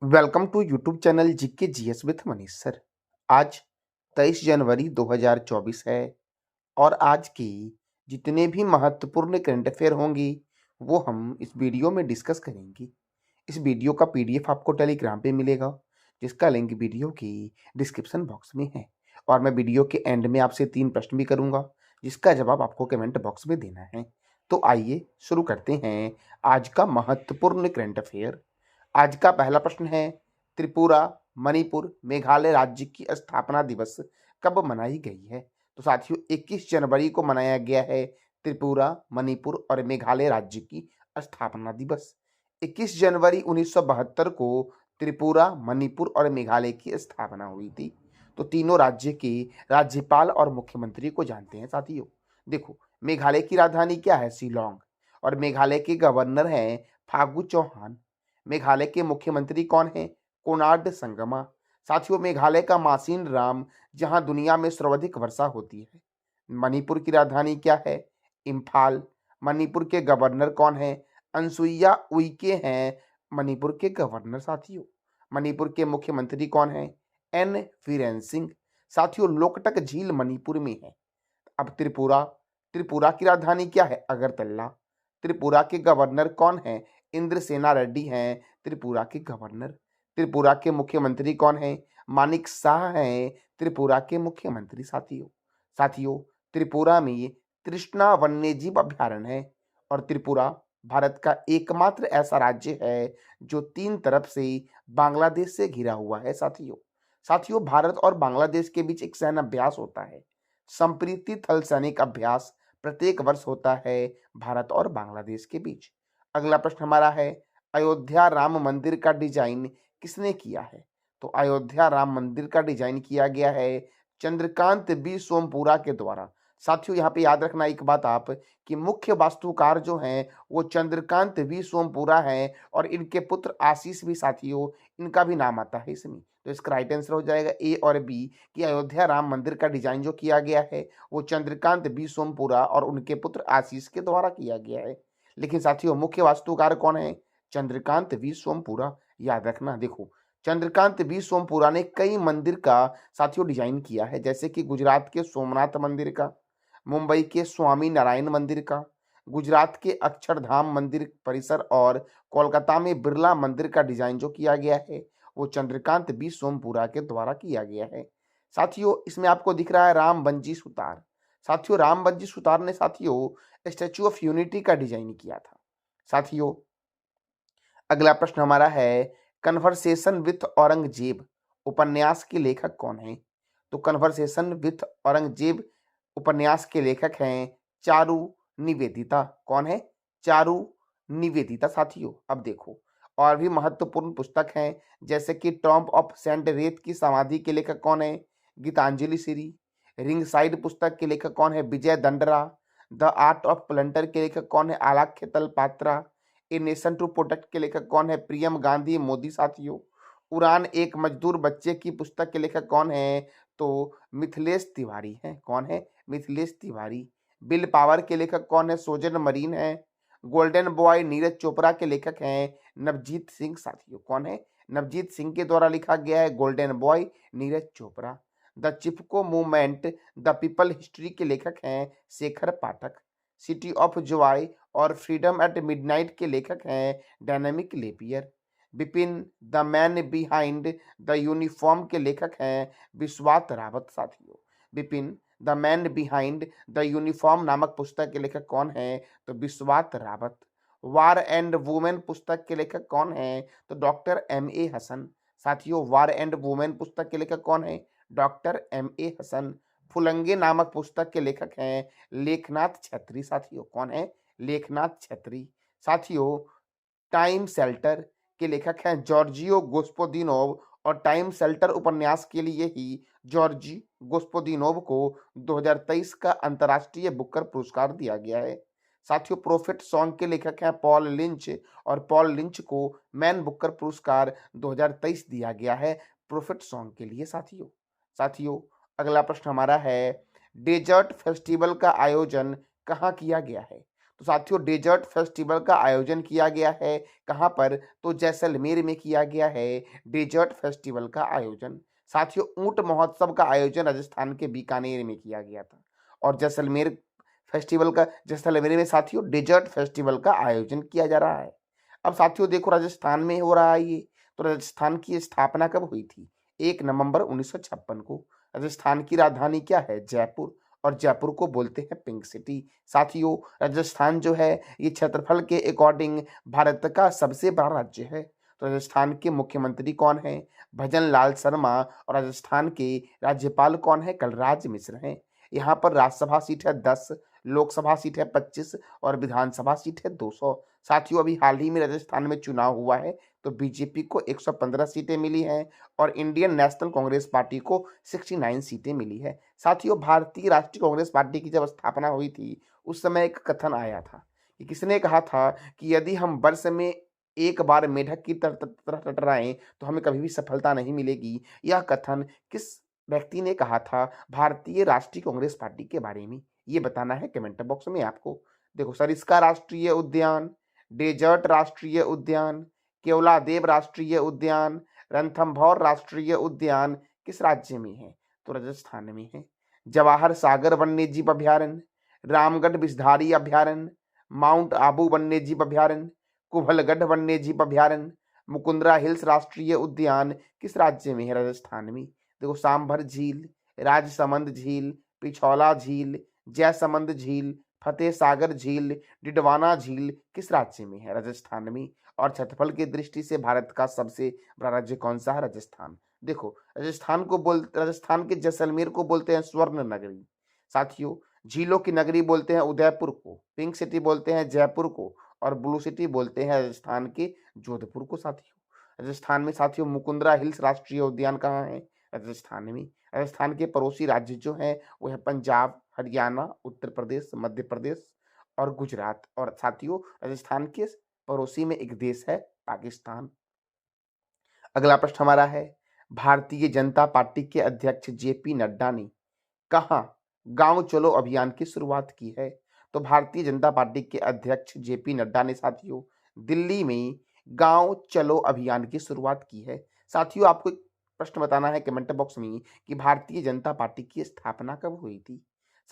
Welcome to YouTube channel GK GS with Manish sir. आज 23 जनवरी 2024 है और आज की जितने भी महत्वपूर्ण करंट अफेयर होंगी वो हम इस वीडियो में डिस्कस करेंगे। इस वीडियो का पीडीएफ आपको टेलीग्राम पे मिलेगा, जिसका लिंक वीडियो की डिस्क्रिप्शन बॉक्स में है। और मैं वीडियो के एंड में आपसे 3 प्रश्न भी करूंगा, जिसका जवाब आपको कमेंट बॉक्स में देना है। तो आइए शुरू करते हैं आज का महत्वपूर्ण करंट अफेयर। आज का पहला प्रश्न है, त्रिपुरा, मणिपुर, मेघालय राज्य की स्थापना दिवस कब मनाई गई है? तो साथियों 21 जनवरी को मनाया गया है त्रिपुरा, मणिपुर और मेघालय राज्य की स्थापना दिवस। 21 जनवरी 1972 को त्रिपुरा, मणिपुर और मेघालय की स्थापना हुई थी। तो तीनों राज्य के राज्यपाल और मुख्यमंत्री को जानते हैं साथियों। देखो, मेघालय की राजधानी क्या है? शिलोंग। और मेघालय के गवर्नर हैं फागू चौहान। मेघालय के मुख्यमंत्री कौन है? कोनार्ड संगमा। साथियों, मेघालय का मासिन राम, जहां दुनिया में सर्वाधिक वर्षा होती है। मणिपुर की राजधानी क्या है? इम्फाल। मणिपुर के गवर्नर कौन है? अनसुईया उइके हैं मणिपुर के गवर्नर साथियों। मणिपुर के मुख्यमंत्री कौन है? एन वीरेन सिंह। साथियों, लोकटक झील मणिपुर में है। अब त्रिपुरा। त्रिपुरा की राजधानी क्या है? अगरतला। त्रिपुरा के गवर्नर कौन है? इंद्रसेना रेड्डी हैं त्रिपुरा के गवर्नर। त्रिपुरा के मुख्यमंत्री कौन है? मानिक शाह हैं त्रिपुरा के मुख्यमंत्री साथियों। साथियों, त्रिपुरा में तृष्णा वन्यजीव अभ्यारण्य है। और त्रिपुरा भारत का एकमात्र ऐसा राज्य है जो 3 तरफ से बांग्लादेश से घिरा हुआ है साथियों। साथियों, भारत और बांग्लादेश के बीच एक सैन्य अभ्यास होता है। संप्रीति थल सैनिक अभ्यास प्रत्येक वर्ष होता है भारत और बांग्लादेश के बीच। अगला प्रश्न हमारा है, अयोध्या राम मंदिर का डिजाइन किसने किया है? तो अयोध्या राम मंदिर का डिजाइन किया गया है चंद्रकांत बी सोमपुरा के द्वारा। साथियों, यहाँ पे याद रखना एक बात आप, कि मुख्य वास्तुकार जो हैं वो चंद्रकांत बी सोमपुरा हैं और इनके पुत्र आशीष भी साथियों, इनका भी नाम आता है इसमें। तो इसका राइट आंसर हो जाएगा ए और बी, कि अयोध्या राम मंदिर का डिजाइन जो किया गया है वो चंद्रकांत बी सोमपुरा और उनके पुत्र आशीष के द्वारा किया गया है। लेकिन साथियों, मुख्य वास्तुकार कौन है? चंद्रकांत वी सोमपुरा। याद रखना। देखो, चंद्रकांत वी सोमपुरा ने कई मंदिर का साथियों डिजाइन किया है, जैसे कि गुजरात के सोमनाथ मंदिर का, मुंबई के स्वामी नारायण मंदिर का, गुजरात के अक्षरधाम मंदिर परिसर और कोलकाता में बिरला मंदिर का डिजाइन जो किया गया है वो चंद्रकांत बी सोमपुरा के द्वारा किया गया है। साथियों, इसमें आपको दिख रहा है राम बंजी सुतार। साथियों, राम बंजी सुतार ने साथियों स्टैच्यू ऑफ यूनिटी का डिजाइन किया था। साथियों, अगला प्रश्न हमारा है, कन्वर्सेशन विथ औरंगजेब उपन्यास के लेखक कौन है? तो कन्वर्सेशन विथ औरंगजेब उपन्यास के लेखक हैं चारू निवेदिता। कौन है? चारू निवेदिता साथियों। अब देखो, और भी महत्वपूर्ण पुस्तक हैं, जैसे कि टॉम्ब ऑफ सेंट रेत की समाधि के लेखक कौन है? गीतांजलि श्री। रिंग साइड पुस्तक के लेखक कौन है? विजय दंडरा। द आर्ट ऑफ प्लंटर के लेखक कौन है? आलाख्य Talpatra. A nation to protect के लेखक कौन है? प्रियम गांधी मोदी साथियों। उड़ान एक मजदूर बच्चे की पुस्तक के लेखक कौन है? तो मिथिलेश तिवारी हैं। कौन है? मिथिलेश तिवारी। बिल पावर के लेखक कौन है? सोजन मरीन है। गोल्डन बॉय नीरज चोपड़ा के लेखक हैं नवजीत सिंह साथियों। कौन है? नवजीत सिंह के द्वारा लिखा गया है golden boy Neeraj Chopra. The Chipko movement the people history के लेखक हैं शेखर पाठक। सिटी ऑफ जॉय और फ्रीडम एट मिडनाइट के लेखक हैं dynamic Lapierre. Bipin the man behind the uniform के लेखक हैं विश्वास रावत साथियों। Bipin the man behind the uniform नामक पुस्तक के लेखक कौन है? तो विश्वास रावत। वार एंड वुमेन पुस्तक के लेखक कौन है? तो डॉक्टर एम ए हसन। साथियों, वार एंड वुमेन पुस्तक के लेखक कौन है? Doctor M A Hasan. फुलंगे नामक पुस्तक के लेखक हैं लेखनाथ छत्री साथियों। कौन है? लेखनाथ छत्री। साथियों, टाइम शेल्टर के लेखक हैं जॉर्जियो गोस्पोदिनोव। और टाइम शेल्टर उपन्यास के लिए ही जॉर्जी गोस्पोदिनोव को 2023 का अंतर्राष्ट्रीय बुकर पुरस्कार दिया गया है। साथियों, प्रोफेट सॉन्ग के लेखक हैं पॉल लिंच। और पॉल लिंच को मैन बुकर पुरस्कार 2023 दिया गया है प्रोफेट सॉन्ग के लिए साथियों। साथियों, अगला प्रश्न हमारा है, डेजर्ट फेस्टिवल का आयोजन कहाँ किया गया है? तो साथियों डेजर्ट फेस्टिवल का आयोजन किया गया है कहाँ पर, तो जैसलमेर में किया गया है डेजर्ट फेस्टिवल का आयोजन। साथियों ऊंट महोत्सव का आयोजन राजस्थान के बीकानेर में किया गया था और जैसलमेर में साथियों डेजर्ट फेस्टिवल का आयोजन किया जा रहा है। अब साथियों देखो राजस्थान में हो रहा है ये, तो राजस्थान की स्थापना कब हुई थी? 1 नवंबर 1956 को। राजस्थान की राजधानी क्या है? जयपुर, और जयपुर को बोलते हैं पिंक सिटी। साथियों राजस्थान जो है ये क्षेत्रफल के अकॉर्डिंग भारत का सबसे बड़ा राज्य है। तो राजस्थान के मुख्यमंत्री कौन है? भजन लाल शर्मा। और राजस्थान के राज्यपाल कौन है? कलराज मिश्र हैं। यहाँ पर राज्यसभा सीट है 10, लोकसभा सीट है 25 और विधानसभा सीट है 200। साथियों अभी हाल ही में राजस्थान में चुनाव हुआ है तो बीजेपी को 115 सीटें मिली हैं और इंडियन नेशनल कांग्रेस पार्टी को 69 सीटें मिली है। साथियों भारतीय राष्ट्रीय कांग्रेस पार्टी की जब स्थापना हुई थी उस समय एक कथन आया था कि किसने कहा था कि यदि हम वर्ष में एक बार मेढक की तरह टटराएं तो हमें कभी भी सफलता नहीं मिलेगी। यह कथन किस व्यक्ति ने कहा था भारतीय राष्ट्रीय कांग्रेस पार्टी के बारे में? ये बताना है कमेंट बॉक्स में आपको। देखो सरिस्का राष्ट्रीय उद्यान, डेजर्ट राष्ट्रीय उद्यान, केवलादेव राष्ट्रीय उद्यान, रणथंभौर राष्ट्रीय उद्यान किस राज्य में है? तो राजस्थान में है। जवाहर सागर वन्यजीव अभयारण्य, रामगढ़ विषधारी अभयारण्य, माउंट आबू वन्यजीव अभयारण्य, कुभलगढ़ वन्यजीव अभयारण्य, मुकुंदरा हिल्स राष्ट्रीय उद्यान किस राज्य में है? राजस्थान में। देखो सांभर झील, राजसमंद झील, पिछौला झील, जयसमंद झील, फतेह सागर झील, डिडवाना झील किस राज्य में है? राजस्थान में। और क्षेत्रफल की दृष्टि से भारत का सबसे बड़ा राज्य कौन सा है? राजस्थान। देखो राजस्थान के जैसलमेर को बोलते हैं स्वर्ण नगरी। साथियों झीलों की नगरी बोलते हैं उदयपुर को, पिंक सिटी बोलते हैं जयपुर को और ब्लू सिटी बोलते हैं राजस्थान के जोधपुर को। साथियों राजस्थान में साथियों मुकुंदरा हिल्स राष्ट्रीय उद्यान कहाँ है? राजस्थान में। राजस्थान के पड़ोसी राज्य जो हैं वो है पंजाब, हरियाणा, उत्तर प्रदेश, मध्य प्रदेश और गुजरात। और साथियों राजस्थान के पड़ोसी में एक देश है पाकिस्तान। अगला प्रश्न हमारा है भारतीय जनता पार्टी के अध्यक्ष जेपी नड्डा ने कहाँ गांव चलो अभियान की शुरुआत की है? तो भारतीय जनता पार्टी के अध्यक्ष जेपी नड्डा ने साथियों दिल्ली में गांव चलो अभियान की शुरुआत की है। साथियों आपको एक प्रश्न बताना है कमेंट बॉक्स में कि भारतीय जनता पार्टी की स्थापना कब हुई थी?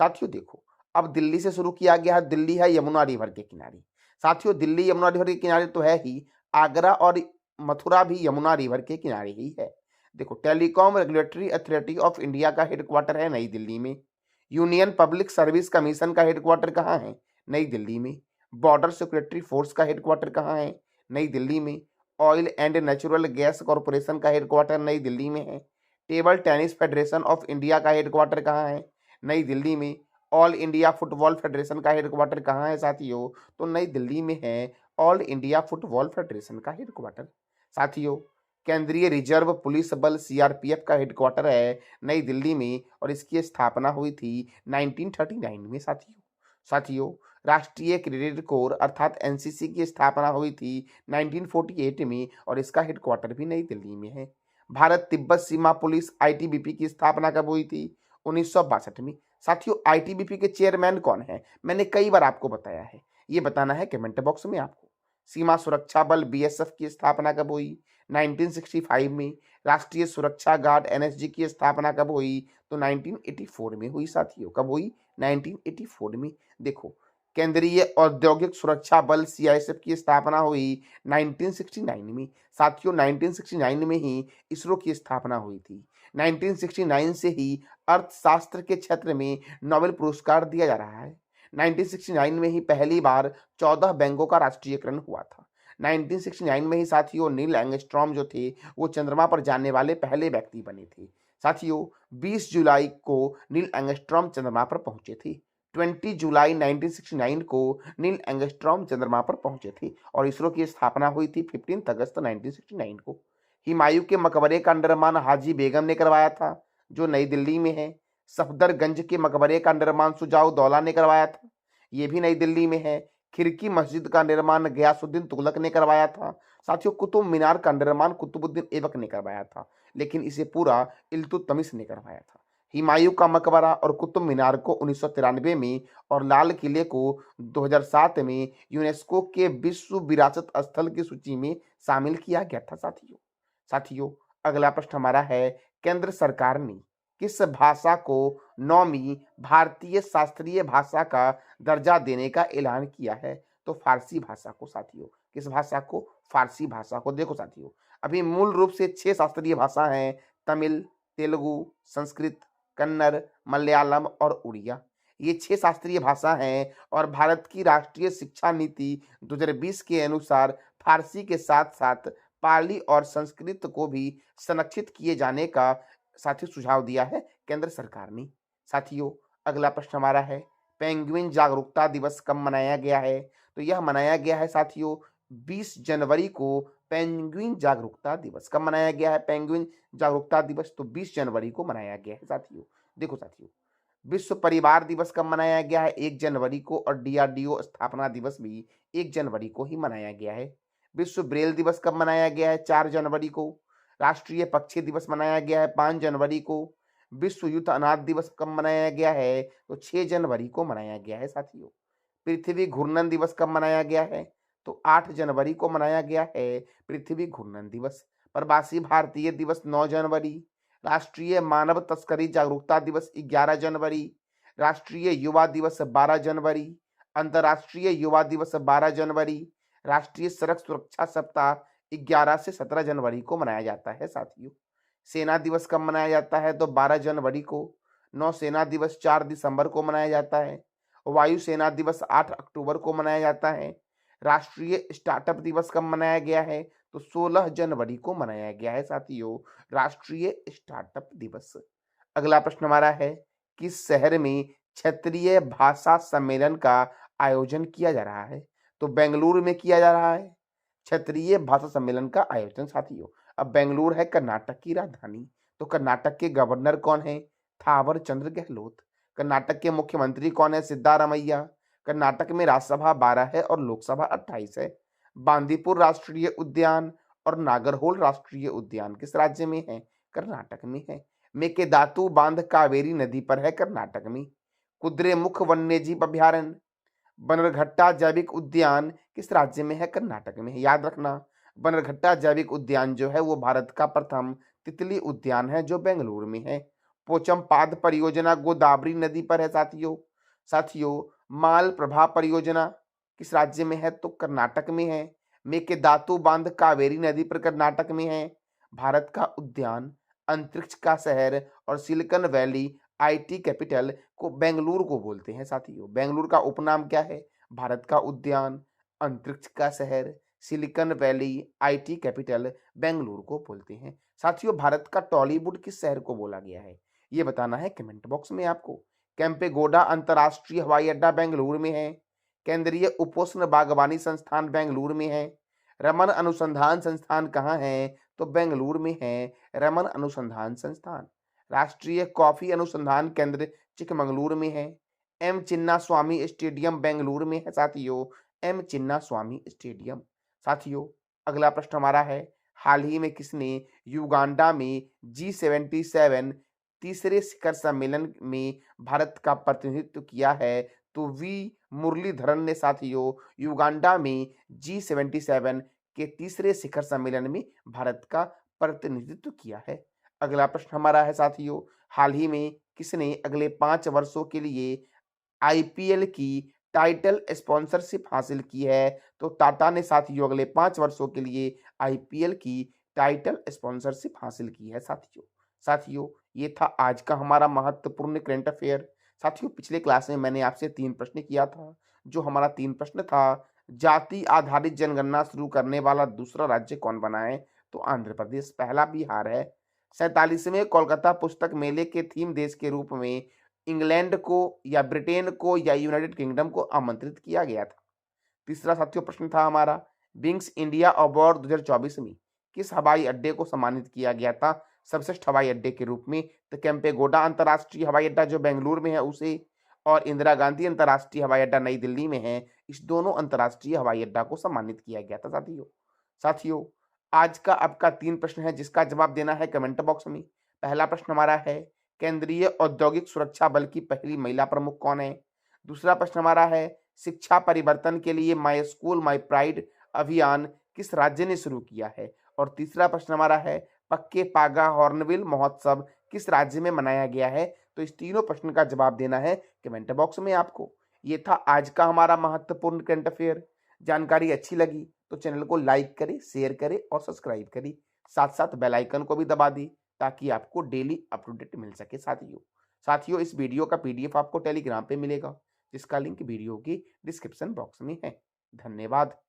साथियों देखो अब दिल्ली से शुरू किया गया है। दिल्ली है यमुना रिवर के किनारे। साथियों दिल्ली यमुना रिवर के किनारे तो है ही, आगरा और मथुरा भी यमुना रिवर के किनारे ही है। देखो telecom regulatory authority of India का हेडक्वार्टर है नई दिल्ली में। यूनियन पब्लिक सर्विस कमीशन का हेडक्वार्टर कहाँ है? नई दिल्ली में। बॉर्डर सिक्योरिटी फोर्स का हेडक्वार्टर कहाँ है? नई दिल्ली में। Oil and natural gas corporation का हेडक्वार्टर नई दिल्ली में है। Table tennis federation of India का हेडक्वार्टर कहाँ है? नई दिल्ली में। ऑल इंडिया फुटबॉल फेडरेशन का हेडक्वार्टर कहाँ है साथियों? तो नई दिल्ली में है ऑल इंडिया फुटबॉल फेडरेशन का हेडक्वार्टर। साथियों केंद्रीय रिजर्व पुलिस बल सीआरपीएफ का हेडक्वार्टर है नई दिल्ली में और इसकी स्थापना हुई थी 1939 में। साथियों राष्ट्रीय क्रेडिट कोर अर्थात एनसीसी की स्थापना हुई थी 1948 में और इसका हेडक्वार्टर भी नई दिल्ली में है। भारत तिब्बत सीमा पुलिस आईटीबीपी की स्थापना कब हुई थी? 1962 में। साथियों आईटीबीपी के चेयरमैन कौन है? मैंने कई बार आपको बताया है, ये बताना है कमेंट बॉक्स में आपको। सीमा सुरक्षा बल बीएसएफ की स्थापना कब हुई? 1965 में। राष्ट्रीय सुरक्षा गार्ड एनएसजी की स्थापना कब हुई? तो 1984 में हुई। साथियों कब हुई? 1984 में। देखो केंद्रीय औद्योगिक सुरक्षा बल सीआईएसएफ की स्थापना हुई 1969 में। साथियों 1969 में ही इसरो की स्थापना हुई थी। 1969 से ही अर्थशास्त्र के क्षेत्र में नोबेल पुरस्कार दिया जा रहा है। 1969 में ही पहली बार 14 बैंकों का राष्ट्रीयकरण हुआ था। 1969 में ही साथियों नील एंगस्ट्रॉम जो थे वो चंद्रमा पर जाने वाले पहले व्यक्ति बने थे। साथियों 20 जुलाई को नील एंगस्ट्रॉम चंद्रमा पर पहुंचे थे। 20 जुलाई 1969 को नील एंगस्ट्रॉम चंद्रमा पर पहुंचे थे और इसरो की स्थापना हुई थी 15 अगस्त 1969 को। हुमायूं के मकबरे का निर्माण हाजी बेगम ने करवाया था जो नई दिल्ली में है। सफदरगंज के मकबरे का निर्माण सुजाउद्दौला ने करवाया था, ये भी नई दिल्ली में है। खिरकी मस्जिद का निर्माण गयासुद्दीन तुगलक ने करवाया था। साथियों कुतुब मीनार का निर्माण कुतुबुद्दीन ऐबक ने करवाया था, लेकिन इसे पूरा इल्तुतमिश ने करवाया था। हुमायूं का मकबरा और कुतुब मीनार को 1993 में और लाल किले को 2007 में यूनेस्को के विश्व विरासत स्थल की सूची में शामिल किया गया था साथियों। साथियों, अगला प्रश्न हमारा है, केंद्र सरकार ने किस भाषा को 9वीं भारतीय शास्त्रीय भाषा का दर्जा देने का ऐलान किया है? तो फारसी भाषा को साथियों। किस भाषा को? फारसी भाषा को। देखो साथियों, अभी मूल रूप से 6 शास्त्रीय भाषा हैं, तमिल, तेलुगु, संस्कृत, कन्नड़, मलयालम और उड़िया। ये 6 शास्त्रीय भाषा हैं और भारत की राष्ट्रीय शिक्षा नीति 2020 के अनुसार फारसी के साथ-साथ पाली और संस्कृत को भी संरक्षित किए जाने का साथियों सुझाव दिया है केंद्र सरकार ने। साथियों, अगला प्रश्न हमारा है, पेंगुइन जागरूकता दिवस कब मनाया गया है? तो यह मनाया गया है साथियों 20 जनवरी को पेंगुइन जागरूकता दिवस। कब मनाया गया है पेंगुइन जागरूकता दिवस? तो 20 जनवरी को मनाया गया है साथियों। देखो साथियों, विश्व परिवार दिवस कब मनाया गया है? 1 जनवरी को। और डीआरडीओ स्थापना दिवस भी 1 जनवरी को ही मनाया गया है। विश्व ब्रेल दिवस कब मनाया गया है? 4 जनवरी को। राष्ट्रीय पक्षी दिवस मनाया गया है 5 जनवरी को। विश्व युद्ध अनाथ दिवस कब मनाया गया है? तो 6 जनवरी को मनाया गया है साथियों। पृथ्वी घूर्णन दिवस कब मनाया गया है? तो 8 जनवरी को मनाया गया है पृथ्वी घूर्णन दिवस। प्रवासी भारतीय दिवस 9 जनवरी। राष्ट्रीय मानव तस्करी जागरूकता दिवस 11 जनवरी। राष्ट्रीय युवा दिवस 12 जनवरी। अंतर्राष्ट्रीय युवा दिवस 12 जनवरी। राष्ट्रीय सड़क सुरक्षा सप्ताह 11 से 17 जनवरी को मनाया जाता है साथियों। सेना दिवस कब मनाया जाता है? तो 12 जनवरी को। नौसेना दिवस 4 दिसंबर को मनाया जाता है। वायुसेना दिवस 8 अक्टूबर को मनाया जाता है। राष्ट्रीय स्टार्टअप दिवस कब मनाया गया है? तो 16 जनवरी को मनाया गया है साथियों राष्ट्रीय स्टार्टअप दिवस। अगला प्रश्न हमारा है, किस शहर में क्षेत्रीय भाषा सम्मेलन का आयोजन किया जा रहा है? तो बेंगलुरु में किया जा रहा है क्षेत्रीय भाषा सम्मेलन का आयोजन साथियों। अब बेंगलुरु है कर्नाटक की राजधानी। तो कर्नाटक के गवर्नर कौन है? थावर चंद्र गहलोत। कर्नाटक के मुख्यमंत्री कौन है? सिद्धारमैया। कर्नाटक में राज्यसभा 12 है और लोकसभा 28 है। बांदीपुर राष्ट्रीय उद्यान और नागरहोल राष्ट्रीय उद्यान किस राज्य में है? कर्नाटक में है। मेकेदातु बांध कावेरी नदी पर है कर्नाटक में। कुद्रेमुख वन्यजीव अभयारण्य बनरघट्टा जैविक उद्यान किस राज्य में है? कर्नाटक में है। याद रखना, बनरघट्टा जैविक उद्यान जो है वो भारत का प्रथम तितली उद्यान है जो बेंगलुरु में है। पोचमपाद परियोजना गोदावरी नदी पर है साथियों। साथियों, माल प्रभा परियोजना किस राज्य में है? तो कर्नाटक में है। मेकेदातु बांध कावेरी नदी पर कर्नाटक में है। भारत का उद्यान, अंतरिक्ष का शहर और सिलिकॉन वैली आईटी कैपिटल को बेंगलुरु को बोलते हैं साथियों। बेंगलुरु का उपनाम क्या है? भारत का उद्यान, अंतरिक्ष का शहर, silicon valley IT capital Bengaluru को बोलते हैं साथियों। भारत का टॉलीवुड किस शहर को बोला गया है? ये बताना है कमेंट बॉक्स में आपको। कैंपेगौड़ा अंतर्राष्ट्रीय हवाई अड्डा बेंगलुरु में है। केंद्रीय उपोष्ण बागवानी संस्थान बेंगलुरु में है। रमन अनुसंधान संस्थान कहाँ है? तो बेंगलुरु में है रमन अनुसंधान संस्थान। राष्ट्रीय कॉफी अनुसंधान केंद्र चिकमंगलुरु में है। एम चिन्ना स्वामी स्टेडियम बेंगलुरु में है साथियों। एम चिन्ना स्वामी स्टेडियम। साथियों, अगला प्रश्न हमारा है, हाल ही में किसने युगांडा में G77 तीसरे शिखर सम्मेलन में भारत का प्रतिनिधित्व किया है? तो वी मुरलीधरन ने साथियों युगांडा में G77 के तीसरे शिखर सम्मेलन में भारत का प्रतिनिधित्व किया है। अगला प्रश्न हमारा है साथियों, हाल ही में किसने अगले 5 वर्षों के लिए आईपीएल की टाइटल स्पॉन्सरशिप हासिल की है? तो टाटा ने साथियों अगले 5 वर्षों के लिए आईपीएल की टाइटल स्पॉन्सरशिप हासिल की है साथियों। साथियों, ये था आज का हमारा महत्वपूर्ण करंट अफेयर। साथियों, पिछले क्लास में मैंने आपसे 3 प्रश्न किया था। जो हमारा 3 प्रश्न था, जाति आधारित जनगणना शुरू करने वाला दूसरा राज्य कौन बना है? तो आंध्र प्रदेश। पहला बिहार है। 47वें कोलकाता पुस्तक मेले के थीम देश के रूप में इंग्लैंड को या ब्रिटेन को या यूनाइटेड किंगडम को आमंत्रित किया गया था। तीसरा साथियों प्रश्न था हमारा, विंग्स इंडिया अवार्ड 2024 में किस हवाई अड्डे को सम्मानित किया गया था सर्वश्रेष्ठ हवाई अड्डे के रूप में? तो केम्पेगौड़ा अंतर्राष्ट्रीय हवाई अड्डा जो बेंगलुरु में है उसे, और इंदिरा गांधी अंतर्राष्ट्रीय हवाई अड्डा नई दिल्ली में है, इस दोनों अंतर्राष्ट्रीय हवाई अड्डा को सम्मानित किया गया था साथियों। साथियों, आज का आपका 3 प्रश्न है जिसका जवाब देना है कमेंट बॉक्स में। पहला प्रश्न हमारा है, केंद्रीय औद्योगिक सुरक्षा बल की पहली महिला प्रमुख कौन है? दूसरा प्रश्न हमारा है, शिक्षा परिवर्तन के लिए माय स्कूल माय प्राइड अभियान किस राज्य ने शुरू किया है? और तीसरा प्रश्न हमारा है, पक्के पागा हॉर्नबिल महोत्सव किस राज्य में मनाया गया है? तो इस तीनों प्रश्न का जवाब देना है कमेंट बॉक्स में आपको। ये था आज का हमारा महत्वपूर्ण करंट अफेयर। जानकारी अच्छी लगी तो चैनल को लाइक करें, शेयर करें और सब्सक्राइब करें। साथ-साथ बेल आइकन को भी दबा दें ताकि आपको डेली अपडेट मिल सके साथियों, इस वीडियो का पीडीएफ आपको टेलीग्राम पे मिलेगा, जिसका लिंक वीडियो की डिस्क्रिप्शन बॉक्स में है। धन्यवाद।